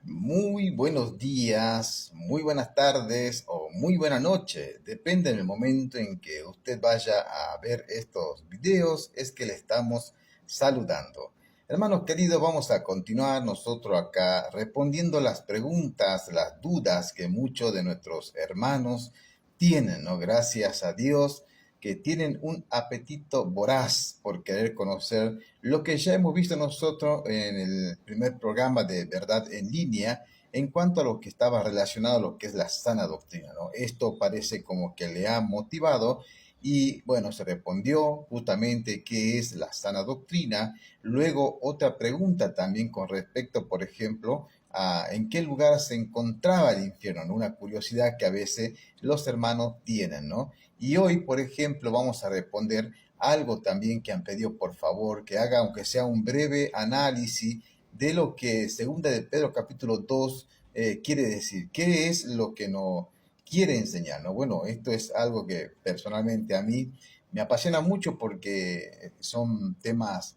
Muy buenos días, muy buenas tardes o muy buena noche. Depende del momento en que usted vaya a ver estos videos, es que le estamos saludando. Hermanos queridos, vamos a continuar nosotros acá respondiendo las preguntas, las dudas que muchos de nuestros hermanos tienen, ¿no? Gracias a Dios que tienen un apetito voraz por querer conocer lo que ya hemos visto nosotros en el primer programa de Verdad en Línea en cuanto a lo que estaba relacionado a lo que es la sana doctrina, ¿no? Esto parece como que le ha motivado y bueno, se respondió justamente qué es la sana doctrina. Luego otra pregunta también con respecto, por ejemplo, a en qué lugar se encontraba el infierno, ¿no? Una curiosidad que a veces los hermanos tienen, ¿no? Y hoy, por ejemplo, vamos a responder algo también que han pedido, por favor, que haga, aunque sea un breve análisis de lo que Segunda de Pedro capítulo 2 quiere decir. ¿Qué es lo que nos quiere enseñar? ¿No? Bueno, esto es algo que personalmente a mí me apasiona mucho porque son temas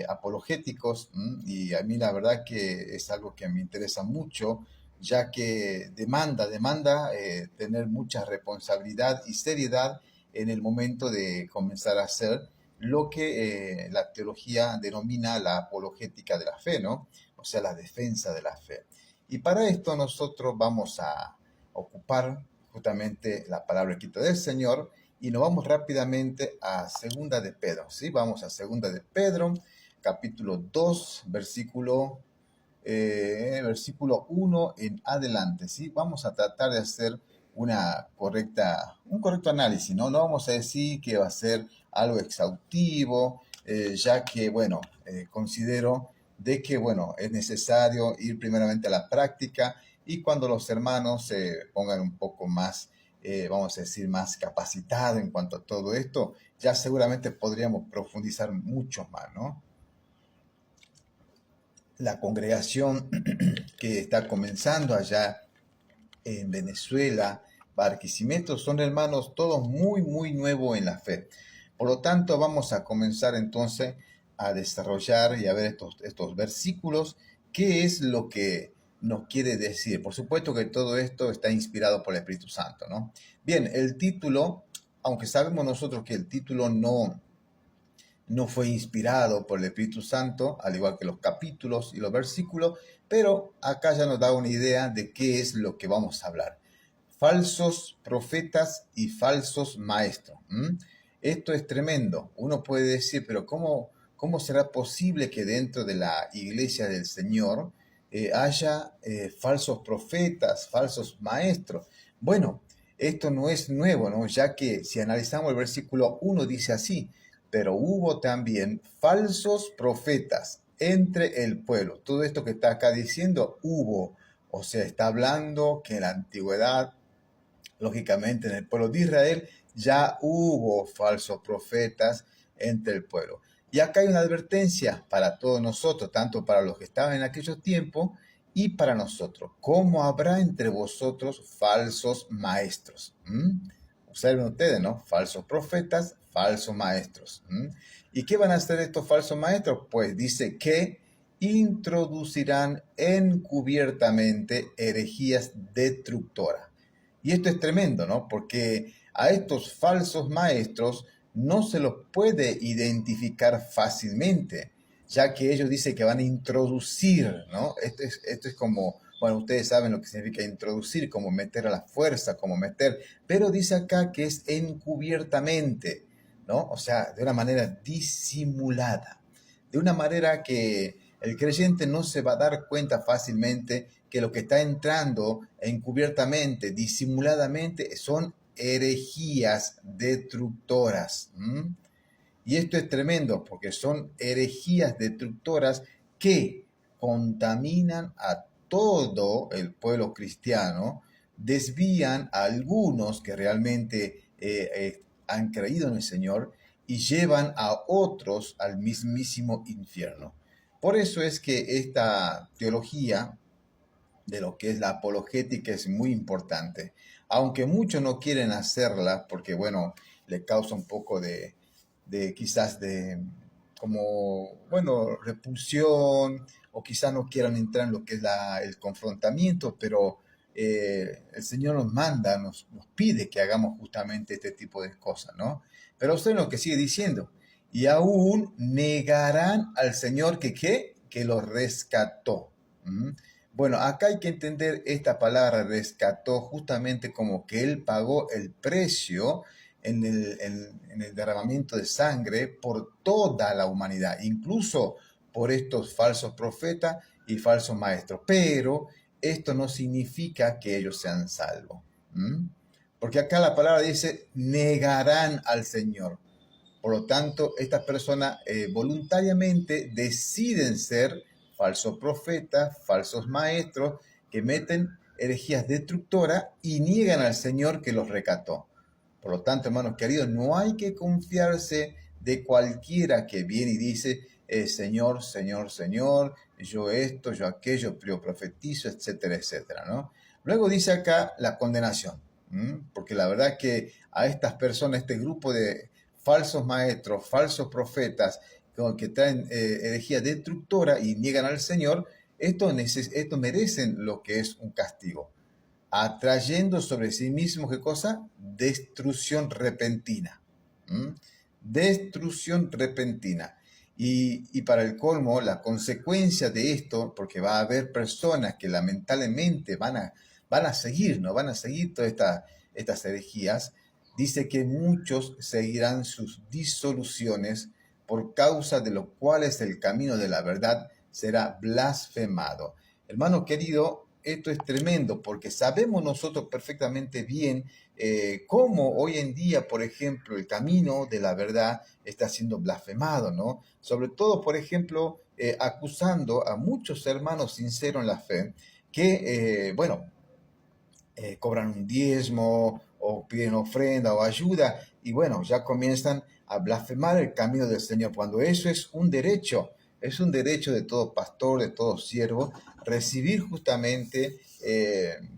apologéticos, y a mí la verdad que es algo que me interesa mucho ya que demanda tener mucha responsabilidad y seriedad en el momento de comenzar a hacer lo que la teología denomina la apologética de la fe, ¿no? O sea, la defensa de la fe. Y para esto nosotros vamos a ocupar justamente la palabra escrita del Señor y nos vamos rápidamente a Segunda de Pedro, ¿sí? Vamos a Segunda de Pedro, capítulo 2, versículo 1 en adelante, ¿sí? Vamos a tratar de hacer un correcto análisis, ¿no? No vamos a decir que va a ser algo exhaustivo, ya que, bueno, considero de que, bueno, es necesario ir primeramente a la práctica y cuando los hermanos se pongan un poco más, vamos a decir, más capacitados en cuanto a todo esto, ya seguramente podríamos profundizar mucho más, ¿no? La congregación que está comenzando allá en Venezuela, Barquisimeto, son hermanos todos muy nuevos en la fe. Por lo tanto, vamos a comenzar entonces a desarrollar y a ver estos versículos, qué es lo que nos quiere decir. Por supuesto que todo esto está inspirado por el Espíritu Santo, ¿no? Bien, el título, aunque sabemos nosotros que el título no fue inspirado por el Espíritu Santo, al igual que los capítulos y los versículos, pero acá ya nos da una idea de qué es lo que vamos a hablar. Falsos profetas y falsos maestros. Esto es tremendo. Uno puede decir, pero ¿cómo será posible que dentro de la iglesia del Señor haya falsos profetas, falsos maestros? Bueno, esto no es nuevo, ¿no? Ya que si analizamos el versículo 1 dice así, pero hubo también falsos profetas entre el pueblo. Todo esto que está acá diciendo, hubo, o sea, está hablando que en la antigüedad, lógicamente en el pueblo de Israel, ya hubo falsos profetas entre el pueblo. Y acá hay una advertencia para todos nosotros, tanto para los que estaban en aquellos tiempos y para nosotros. ¿Cómo habrá entre vosotros falsos maestros? Observen ustedes, ¿no? Falsos profetas, falsos maestros. ¿Y qué van a hacer estos falsos maestros? Pues dice que introducirán encubiertamente herejías destructoras. Y esto es tremendo, ¿no? Porque a estos falsos maestros no se los puede identificar fácilmente, ya que ellos dicen que van a introducir, ¿no? Esto es como, bueno, ustedes saben lo que significa introducir, como meter a la fuerza, como meter, pero dice acá que es encubiertamente, ¿no? O sea, de una manera disimulada, de una manera que el creyente no se va a dar cuenta fácilmente que lo que está entrando encubiertamente, disimuladamente, son herejías destructoras. Y esto es tremendo porque son herejías destructoras que contaminan a todo el pueblo cristiano, desvían a algunos que realmente han creído en el Señor y llevan a otros al mismísimo infierno. Por eso es que esta teología de lo que es la apologética es muy importante, aunque muchos no quieren hacerla porque, bueno, le causa un poco de quizás de como, bueno, repulsión o quizá no quieran entrar en lo que es el confrontamiento, pero el Señor nos manda, nos pide que hagamos justamente este tipo de cosas, ¿no? Pero usted lo que sigue diciendo, y aún negarán al Señor que ¿qué? Que los rescató. ¿Mm? Bueno, acá hay que entender esta palabra rescató justamente como que Él pagó el precio en el derramamiento de sangre por toda la humanidad, incluso por estos falsos profetas y falsos maestros. Pero esto no significa que ellos sean salvos. ¿Mm? Porque acá la palabra dice, negarán al Señor. Por lo tanto, estas personas voluntariamente deciden ser falsos profetas, falsos maestros, que meten herejías destructoras y niegan al Señor que los rescató. Por lo tanto, hermanos queridos, no hay que confiarse de cualquiera que viene y dice, Señor, Señor, Señor, yo esto, yo aquello, yo profetizo, etcétera, etcétera, ¿no? Luego dice acá la condenación, porque la verdad que a estas personas, este grupo de falsos maestros, falsos profetas, que traen herejía destructora y niegan al Señor, esto merecen lo que es un castigo, atrayendo sobre sí mismos, ¿qué cosa? Destrucción repentina. ¿Mm? Destrucción repentina. Y para el colmo, la consecuencia de esto, porque va a haber personas que lamentablemente van a seguir, ¿no? Van a seguir todas estas herejías. Dice que muchos seguirán sus disoluciones por causa de lo cual es el camino de la verdad será blasfemado. Hermano querido, esto es tremendo porque sabemos nosotros perfectamente bien cómo hoy en día, por ejemplo, el camino de la verdad está siendo blasfemado, ¿no? Sobre todo, por ejemplo, acusando a muchos hermanos sinceros en la fe que, bueno, cobran un diezmo o piden ofrenda o ayuda y bueno, ya comienzan a blasfemar el camino del Señor, cuando eso es un derecho de todo pastor, de todo siervo, recibir justamente,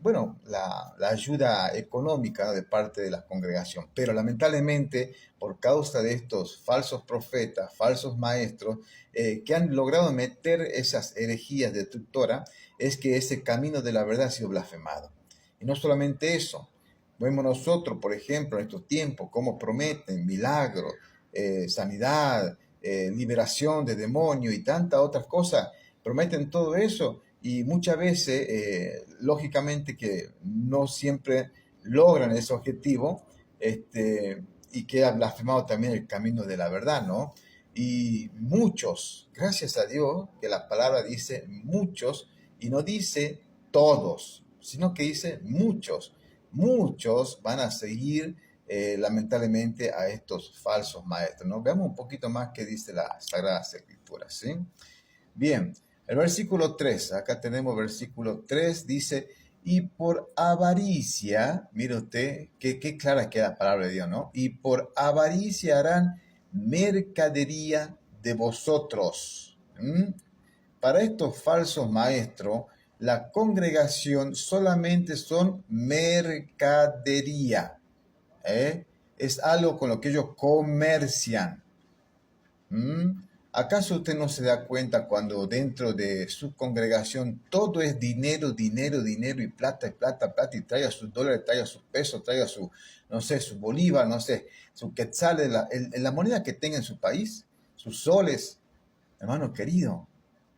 bueno, la ayuda económica de parte de la congregación. Pero lamentablemente, por causa de estos falsos profetas, falsos maestros, que han logrado meter esas herejías destructoras, es que ese camino de la verdad ha sido blasfemado. Y no solamente eso, vemos nosotros, por ejemplo, en estos tiempos, cómo prometen milagros, sanidad, liberación de demonios y tantas otras cosas. Prometen todo eso y muchas veces, lógicamente, que no siempre logran ese objetivo, y queda blasfemado también el camino de la verdad, ¿no? Y muchos, gracias a Dios, que la palabra dice muchos y no dice todos, sino que dice muchos. Muchos van a seguir lamentablemente a estos falsos maestros, ¿no? Veamos un poquito más qué dice la Sagrada Escritura, ¿sí? Bien, el versículo 3, acá tenemos versículo 3, dice, y por avaricia, mire usted, qué clara queda la palabra de Dios, ¿no? Y por avaricia harán mercadería de vosotros. Para estos falsos maestros, la congregación solamente son mercadería. ¿Eh? Es algo con lo que ellos comercian. ¿Mm? ¿Acaso usted no se da cuenta cuando dentro de su congregación todo es dinero, dinero, dinero y plata, plata, y traiga sus dólares, traiga sus pesos, traiga su, no sé, su bolívar, no sé, su quetzal, la moneda que tenga en su país, sus soles? Hermano querido,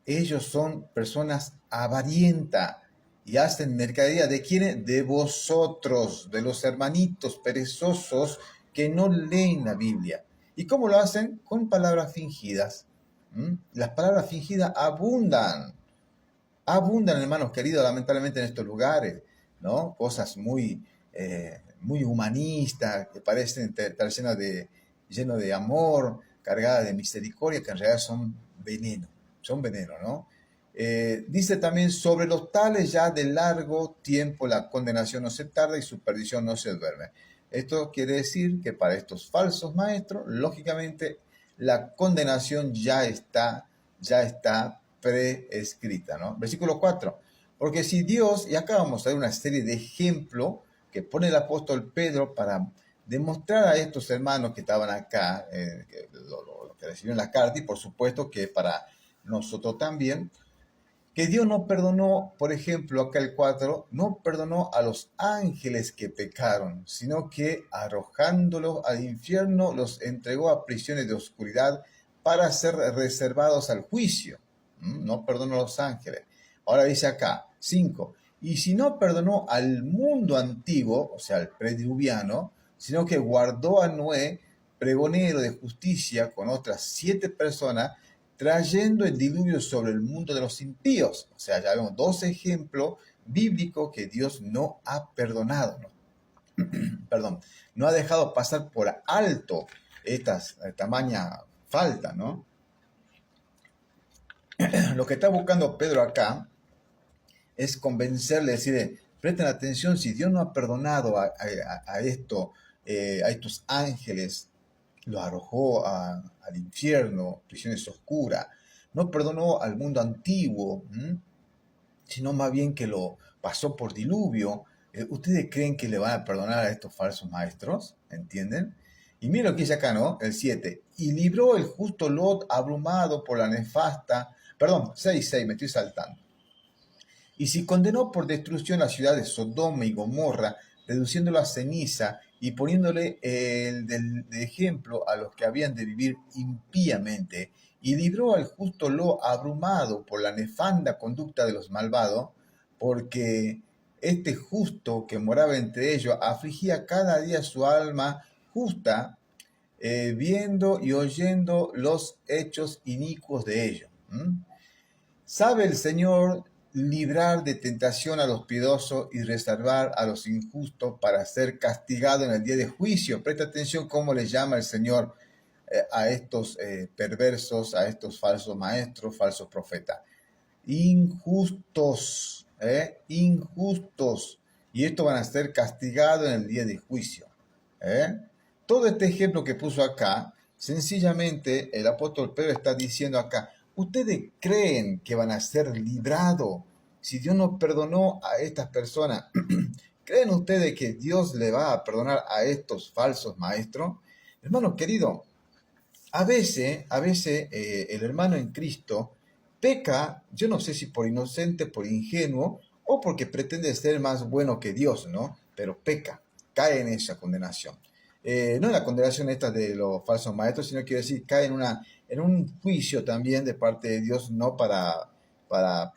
ellos son personas avarientas y hacen mercadería. ¿De quiénes? De vosotros, de los hermanitos perezosos que no leen la Biblia. ¿Y cómo lo hacen? Con palabras fingidas. Las palabras fingidas abundan, hermanos queridos, lamentablemente en estos lugares, ¿no? Cosas muy humanistas, que parecen estar lleno de amor, cargadas de misericordia, que en realidad son veneno, ¿no? Dice también, sobre los tales ya de largo tiempo la condenación no se tarda y su perdición no se duerme. Esto quiere decir que para estos falsos maestros, lógicamente, la condenación ya está preescrita, ¿no? Versículo 4. Porque si Dios, y acá vamos a ver una serie de ejemplos que pone el apóstol Pedro para demostrar a estos hermanos que estaban acá, que lo que recibieron la carta, y por supuesto que para nosotros también, Que Dios no perdonó, por ejemplo, acá el 4 no perdonó a los ángeles que pecaron, sino que arrojándolos al infierno los entregó a prisiones de oscuridad para ser reservados al juicio. No perdonó a los ángeles. Ahora dice acá, 5 y si no perdonó al mundo antiguo, o sea, al prediluviano, sino que guardó a Noé, pregonero de justicia, con otras 7 personas, trayendo el diluvio sobre el mundo de los impíos. O sea, ya vemos 2 ejemplos bíblicos que Dios no ha perdonado, ¿no? Perdón, no ha dejado pasar por alto esta tamaña falta, ¿no? Lo que está buscando Pedro acá es convencerle, decirle, presten atención, si Dios no ha perdonado a estos ángeles, los arrojó al infierno, prisiones oscuras, no perdonó al mundo antiguo, sino más bien que lo pasó por diluvio. ¿Ustedes creen que le van a perdonar a estos falsos maestros? ¿Entienden? Y mira lo que dice acá, ¿no? El 7. Y libró el justo Lot abrumado por la nefasta. Perdón, 6, me estoy saltando. Y si condenó por destrucción la ciudad de Sodoma y Gomorra, reduciéndola a ceniza y poniéndole de ejemplo a los que habían de vivir impíamente, y libró al justo Lo abrumado por la nefanda conducta de los malvados, porque este justo que moraba entre ellos afligía cada día su alma justa, viendo y oyendo los hechos inicuos de ellos. ¿Sabe el Señor librar de tentación a los piadosos y reservar a los injustos para ser castigado en el día de juicio? Presta atención cómo le llama el Señor a estos perversos, a estos falsos maestros, falsos profetas. Injustos, injustos. Y estos van a ser castigados en el día de juicio. Todo este ejemplo que puso acá, sencillamente el apóstol Pedro está diciendo acá, ¿ustedes creen que van a ser librados si Dios no perdonó a estas personas? ¿Creen ustedes que Dios le va a perdonar a estos falsos maestros? Hermano querido, a veces el hermano en Cristo peca, yo no sé si por inocente, por ingenuo, o porque pretende ser más bueno que Dios, ¿no? Pero peca, cae en esa condenación. No en la condenación esta de los falsos maestros, sino quiero decir, cae en un juicio también de parte de Dios, no para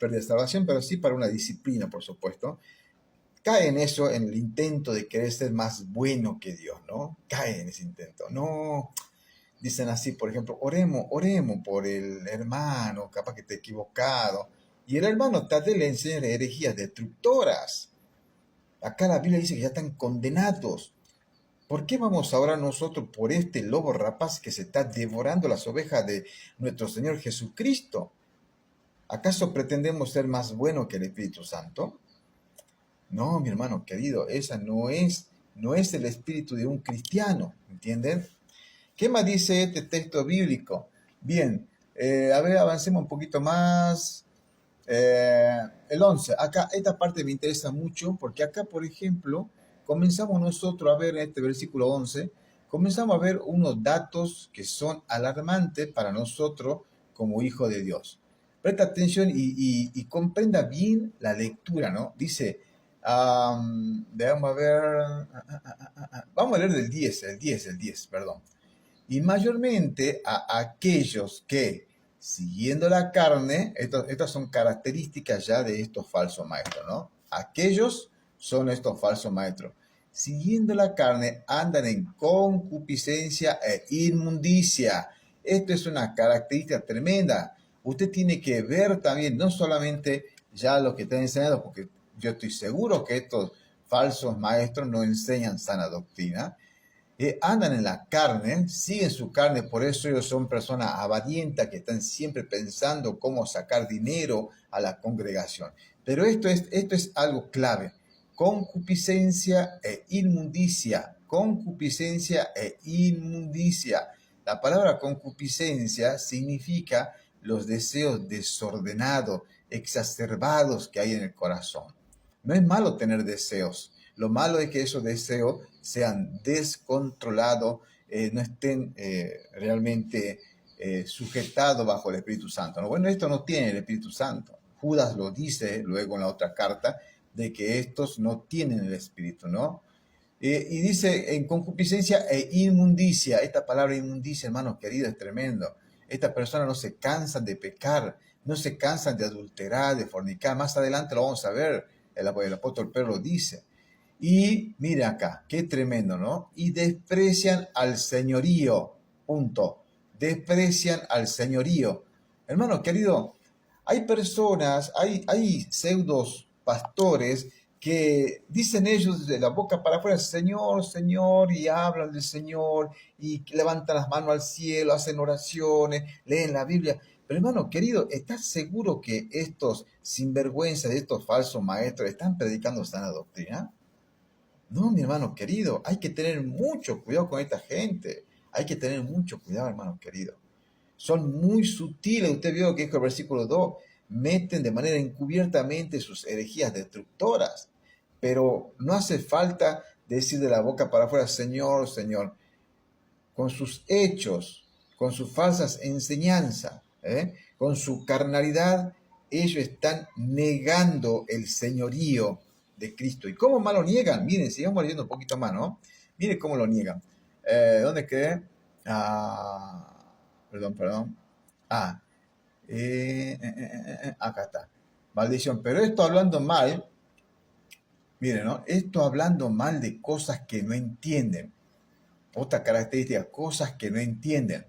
perder salvación, pero sí para una disciplina, por supuesto. Cae en eso, en el intento de querer ser más bueno que Dios, ¿no? Cae en ese intento. No, dicen así, por ejemplo, oremos por el hermano, capaz que esté equivocado. Y el hermano Tadeo le enseña herejías destructoras. Acá la Biblia dice que ya están condenados. ¿Por qué vamos a orar nosotros por este lobo rapaz que se está devorando las ovejas de nuestro Señor Jesucristo? ¿Acaso pretendemos ser más buenos que el Espíritu Santo? No, mi hermano querido, esa no es el espíritu de un cristiano, ¿entienden? ¿Qué más dice este texto bíblico? Bien, a ver, avancemos un poquito más. El 11, acá esta parte me interesa mucho porque acá, por ejemplo, comenzamos nosotros a ver en este versículo 11, comenzamos a ver unos datos que son alarmantes para nosotros como hijos de Dios. Presta atención y comprenda bien la lectura, ¿no? Dice, vamos a ver, vamos a leer del 10, el 10, perdón. Y mayormente a aquellos que, siguiendo la carne, estas son características ya de estos falsos maestros, ¿no? Aquellos son estos falsos maestros. Siguiendo la carne, andan en concupiscencia e inmundicia. Esto es una característica tremenda. Usted tiene que ver también, no solamente ya lo que están enseñando, porque yo estoy seguro que estos falsos maestros no enseñan sana doctrina, andan en la carne, siguen su carne, por eso ellos son personas avarientas que están siempre pensando cómo sacar dinero a la congregación. Pero esto es algo clave. Concupiscencia e inmundicia. Concupiscencia e inmundicia. La palabra concupiscencia significa los deseos desordenados, exacerbados que hay en el corazón. No es malo tener deseos. Lo malo es que esos deseos sean descontrolados, no estén realmente sujetados bajo el Espíritu Santo, ¿no? Bueno, esto no tiene el Espíritu Santo. Judas lo dice luego en la otra carta, de que estos no tienen el Espíritu, ¿no? Y dice en concupiscencia e inmundicia. Esta palabra inmundicia, hermanos queridos, es tremendo. Estas personas no se cansan de pecar, no se cansan de adulterar, de fornicar. Más adelante lo vamos a ver, el apóstol Pedro lo dice. Y mira acá, qué tremendo, ¿no? Y desprecian al señorío, punto. Desprecian al señorío. Hermano querido, hay personas, hay pseudos pastores que dicen ellos de la boca para afuera, Señor, Señor, y hablan del Señor, y levantan las manos al cielo, hacen oraciones, leen la Biblia. Pero hermano querido, ¿estás seguro que estos sinvergüenzas, estos falsos maestros, están predicando sana doctrina? No, mi hermano querido, hay que tener mucho cuidado con esta gente. Hay que tener mucho cuidado, hermano querido. Son muy sutiles. Usted vio que dijo el versículo 2, meten de manera encubiertamente sus herejías destructoras. Pero no hace falta decir de la boca para afuera, Señor, Señor. Con sus hechos, con sus falsas enseñanzas, con su carnalidad, ellos están negando el señorío de Cristo. ¿Y cómo más lo niegan? Miren, sigamos leyendo un poquito más, ¿no? Miren cómo lo niegan. ¿Dónde quedé? Perdón. Ah, acá está. Maldición. Pero esto hablando mal, miren, ¿no? Esto hablando mal de cosas que no entienden. Otra característica, cosas que no entienden.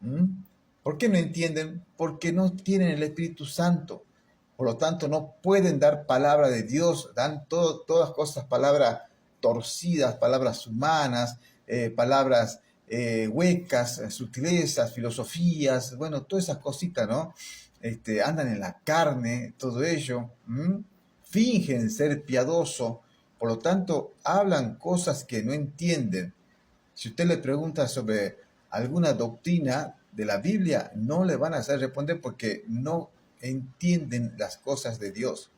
¿Mm? ¿Por qué no entienden? Porque no tienen el Espíritu Santo. Por lo tanto, no pueden dar palabra de Dios. Dan todas cosas, palabras torcidas, palabras humanas, palabras huecas, sutilezas, filosofías, bueno, todas esas cositas, ¿no? Andan en la carne, todo ello. Fingen ser piadosos. Por lo tanto, hablan cosas que no entienden. Si usted le pregunta sobre alguna doctrina de la Biblia, no le van a hacer responder porque no entienden las cosas de Dios.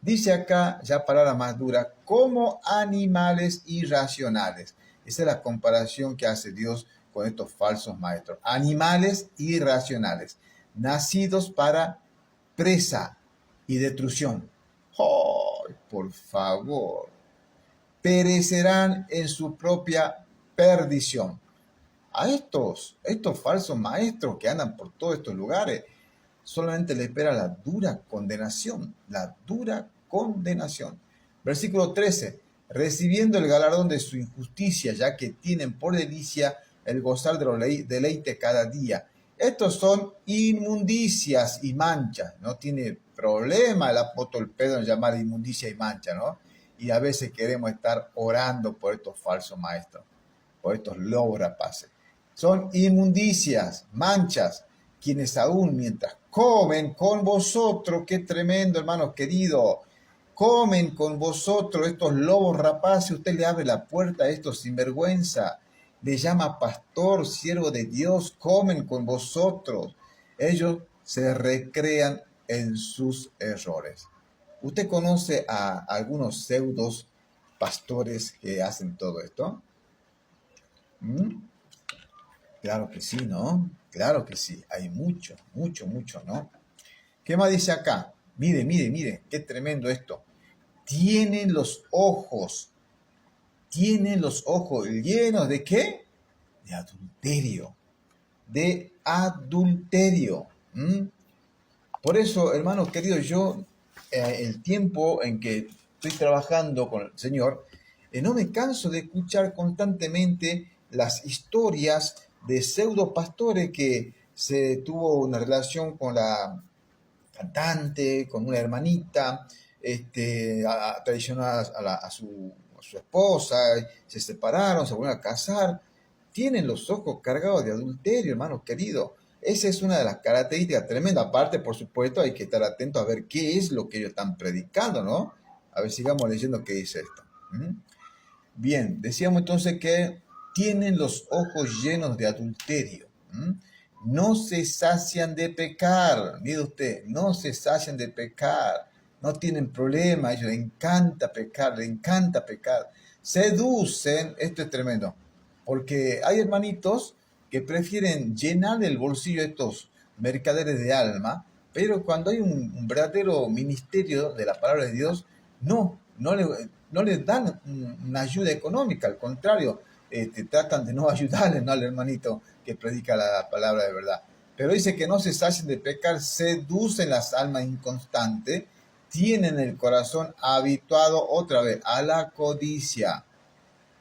Dice acá, ya palabra más dura, como animales irracionales. Esa es la comparación que hace Dios con estos falsos maestros. Animales irracionales, nacidos para presa y destrucción. ¡Oh, por favor! Perecerán en su propia perdición. A estos falsos maestros que andan por todos estos lugares, solamente le espera la dura condenación, la dura condenación. Versículo 13, recibiendo el galardón de su injusticia, ya que tienen por delicia el gozar de los deleites cada día. Estos son inmundicias y manchas. No tiene problema el apóstol Pedro en llamar inmundicia y mancha, ¿no? Y a veces queremos estar orando por estos falsos maestros, por estos lobos rapaces. Son inmundicias, manchas, quienes aún mientras comen con vosotros, qué tremendo, hermanos queridos, comen con vosotros estos lobos rapaces, usted le abre la puerta a estos sinvergüenza, le llama pastor, siervo de Dios, comen con vosotros. Ellos se recrean en sus errores. ¿Usted conoce a algunos pseudos pastores que hacen todo esto? ¿Mm? Claro que sí, ¿no? Claro que sí. Hay mucho, ¿no? ¿Qué más dice acá? Mire, qué tremendo esto. Tienen los ojos llenos ¿de qué? De adulterio. De adulterio. Por eso, hermanos queridos, yo, el tiempo en que estoy trabajando con el Señor, no me canso de escuchar constantemente las historias de pseudo pastores que se tuvo una relación con la cantante, con una hermanita, traicionó a su esposa, se separaron, se volvieron a casar. Tienen los ojos cargados de adulterio, hermanos queridos. Esa es una de las características tremendas. Aparte, por supuesto, hay que estar atento a ver qué es lo que ellos están predicando, ¿no? A ver, sigamos leyendo qué dice esto. Bien, decíamos entonces que tienen los ojos llenos de adulterio. No se sacian de pecar. Mire usted, no se sacian de pecar. No tienen problema, a ellos les encanta pecar, les encanta pecar. Seducen, esto es tremendo, porque hay hermanitos que prefieren llenar el bolsillo de estos mercaderes de alma Pero cuando hay un verdadero ministerio de la palabra de Dios, no le dan una ayuda económica, al contrario, tratan de no ayudarle, ¿no?, al hermanito que predica la palabra de verdad. Pero dice que no se sacien de pecar, seducen las almas inconstantes, tienen el corazón habituado otra vez a la codicia.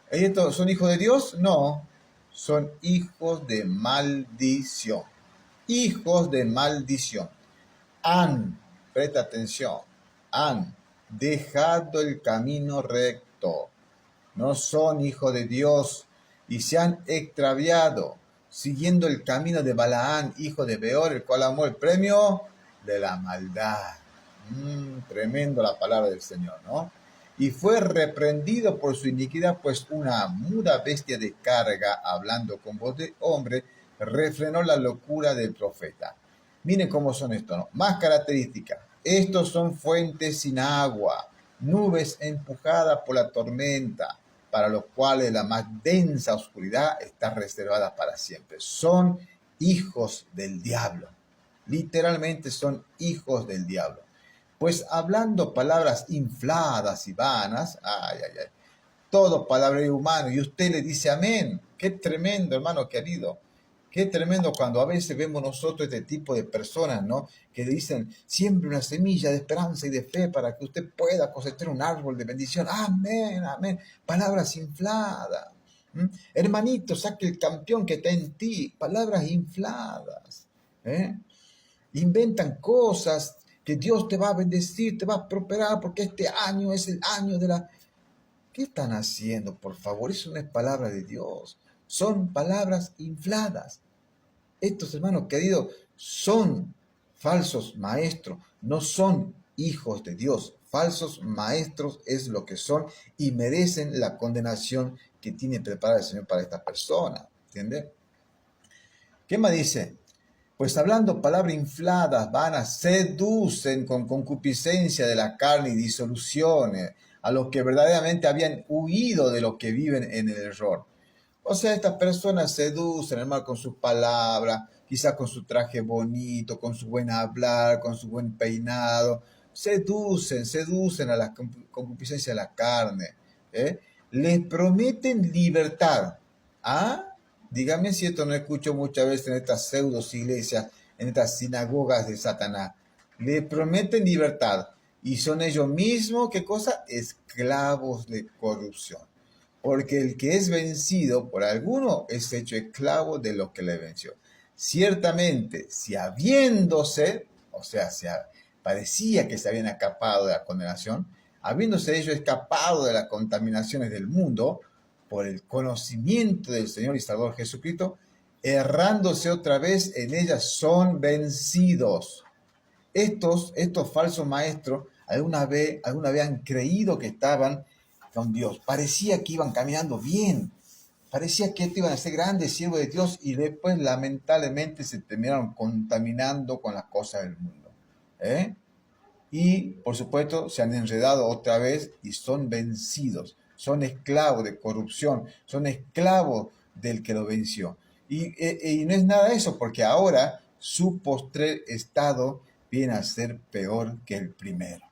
¿Estos son hijos de Dios? No, son hijos de maldición. Hijos de maldición. Presta atención, han dejado el camino recto. No son hijos de Dios y se han extraviado, siguiendo el camino de Balaán, hijo de Beor, el cual amó el premio de la maldad. Tremendo la palabra del Señor, ¿no? Y fue reprendido por su iniquidad, pues una muda bestia de carga, hablando con voz de hombre, refrenó la locura del profeta. Miren cómo son estos, ¿no? Más características. Estos son fuentes sin agua, nubes empujadas por la tormenta, para los cuales la más densa oscuridad está reservada para siempre. Son hijos del diablo. Literalmente son hijos del diablo. Pues hablando palabras infladas y vanas, todo palabra humano, y usted le dice amén. Qué tremendo, hermano querido. Qué tremendo cuando a veces vemos nosotros este tipo de personas, ¿no? Que dicen, siembre una semilla de esperanza y de fe para que usted pueda cosechar un árbol de bendición. Amén, amén. Palabras infladas. Hermanito, saque el campeón que está en ti. Palabras infladas. Inventan cosas que Dios te va a bendecir, te va a prosperar, porque este año es el año de la... ¿Qué están haciendo, por favor? Eso no es palabra de Dios. Son palabras infladas. Estos hermanos queridos son falsos maestros, no son hijos de Dios. Falsos maestros es lo que son y merecen la condenación que tiene preparada el Señor para esta persona. ¿Entiende? ¿Qué más dice? Pues hablando palabras infladas, vanas, seducen con concupiscencia de la carne y disoluciones a los que verdaderamente habían huido de lo que viven en el error. O sea, estas personas seducen, hermano, con sus palabras, quizás con su traje bonito, con su buen hablar, con su buen peinado. Seducen a la concupiscencia de la carne. Les prometen libertad. ¿Ah? Dígame si esto no escucho muchas veces en estas pseudos iglesias, en estas sinagogas de Satanás. Le prometen libertad y son ellos mismos, ¿qué cosa? Esclavos de corrupción. Porque el que es vencido por alguno es hecho esclavo de lo que le venció. Ciertamente, si habiéndose, o sea, parecía que se habían escapado de la condenación, habiéndose ellos escapado de las contaminaciones del mundo, por el conocimiento del Señor y Salvador Jesucristo, errándose otra vez en ellas, son vencidos. Estos falsos maestros alguna vez han creído que estaban con Dios. Parecía que iban caminando bien. Parecía que iban a ser grandes siervos de Dios y después lamentablemente se terminaron contaminando con las cosas del mundo. Y por supuesto se han enredado otra vez y son vencidos. Son esclavos de corrupción, son esclavos del que lo venció. Y no es nada eso, porque ahora su postrer estado viene a ser peor que el primero.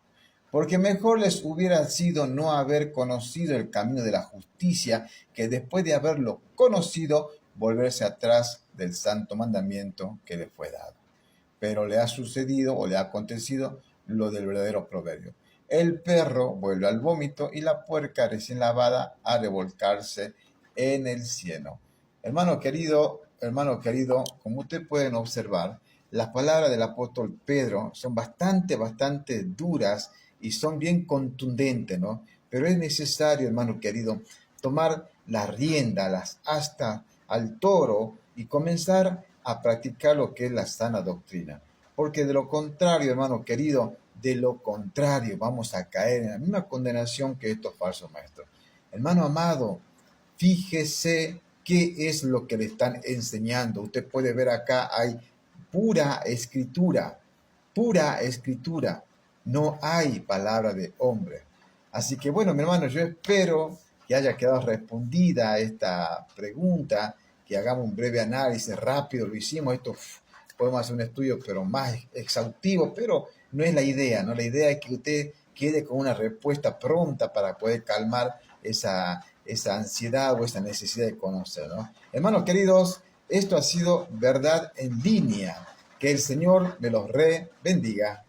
Porque mejor les hubiera sido no haber conocido el camino de la justicia, que después de haberlo conocido, volverse atrás del santo mandamiento que le fue dado. Pero le ha sucedido o le ha acontecido lo del verdadero proverbio. El perro vuelve al vómito y la puerca recién lavada a revolcarse en el cieno. Hermano querido, como ustedes pueden observar, las palabras del apóstol Pedro son bastante duras y son bien contundentes, ¿no? Pero es necesario, hermano querido, tomar la rienda, las astas al toro y comenzar a practicar lo que es la sana doctrina. Porque de lo contrario, hermano querido, de lo contrario vamos a caer en la misma condenación que estos falsos maestros. Hermano amado, fíjese qué es lo que le están enseñando. Usted puede ver acá, hay pura escritura, no hay palabra de hombre. Así que bueno, mi hermano, yo espero que haya quedado respondida esta pregunta, que hagamos un breve análisis rápido, lo hicimos, esto podemos hacer un estudio, pero más exhaustivo, pero no es la idea, ¿no? La idea es que usted quede con una respuesta pronta para poder calmar esa ansiedad o esa necesidad de conocer, ¿no? Hermanos queridos, esto ha sido Verdad en Línea. Que el Señor me los bendiga.